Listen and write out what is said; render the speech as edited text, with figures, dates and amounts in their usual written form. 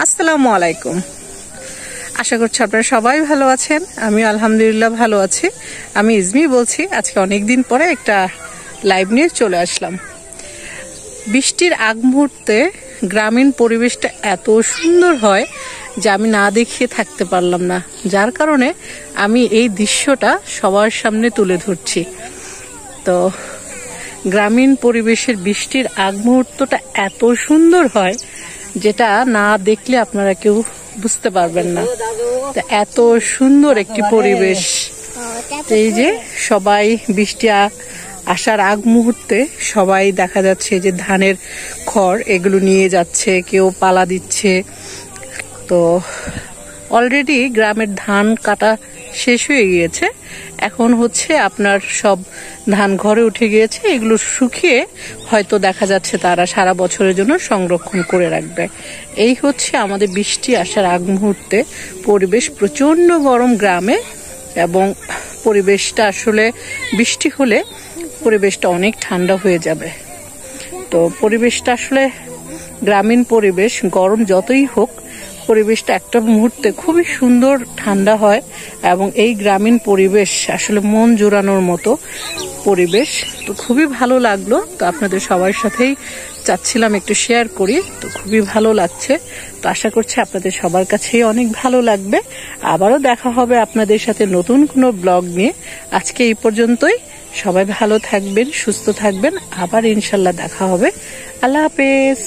আসসালামু আলাইকুম। আশা করছি আপনারা সবাই ভালো আছেন। আমি আলহামদুলিল্লাহ ভালো আছি। আমি ইজমি বলছি। আজকে অনেকদিন পরে একটা লাইভ নিয়ে চলে আসলাম। বৃষ্টির আগ মুহূর্তে গ্রামীণ পরিবেশটা এত সুন্দর হয় যে আমি না দেখিয়ে থাকতে পারলাম না, যার কারণে আমি এই দৃশ্যটা সবার সামনে তুলে ধরছি। তো গ্রামীণ পরিবেশের বৃষ্টির আগ মুহূর্তটা এত সুন্দর হয় যেটা না দেখলে আপনারা কেউ বুঝতে পারবেন না। এত সুন্দর একটি পরিবেশ। এই যে সবাই বৃষ্টি আসার আগ মুহূর্তে সবাই দেখা যাচ্ছে যে ধানের খড় এগুলো নিয়ে যাচ্ছে, কেউ পালা দিচ্ছে। তো অলরেডি গ্রামের ধান কাটা শেষ হয়ে গিয়েছে। এখন হচ্ছে আপনার সব ধান ঘরে উঠে গিয়েছে, এগুলো শুকিয়ে হয়তো দেখা যাচ্ছে তারা সারা বছরের জন্য সংরক্ষণ করে রাখবে। এই হচ্ছে আমাদের বৃষ্টি আসার আগ মুহূর্তে পরিবেশ। প্রচন্ড গরম গ্রামে, এবং পরিবেশটা আসলে বৃষ্টি হলে পরিবেশটা অনেক ঠান্ডা হয়ে যাবে। তো পরিবেশটা আসলে গ্রামীণ পরিবেশ, গরম যতই হোক পরিবেশটা একটা মুহূর্তে খুবই সুন্দর ঠান্ডা হয়, এবং এই গ্রামীণ পরিবেশ আসলে মন জোড়ানোর মতো পরিবেশ। তো খুবই ভালো লাগলো। তো আপনাদের সবার সাথেই চাচ্ছিলাম একটু শেয়ার করি। তো খুবই ভালো লাগছে। তো আশা করছি আপনাদের সবার কাছেই অনেক ভালো লাগবে। আবারও দেখা হবে আপনাদের সাথে নতুন কোনো ব্লগ নিয়ে। আজকে এই পর্যন্তই। সবাই ভালো থাকবেন, সুস্থ থাকবেন। আবার ইনশাল্লাহ দেখা হবে। আল্লাহ হাফেজ।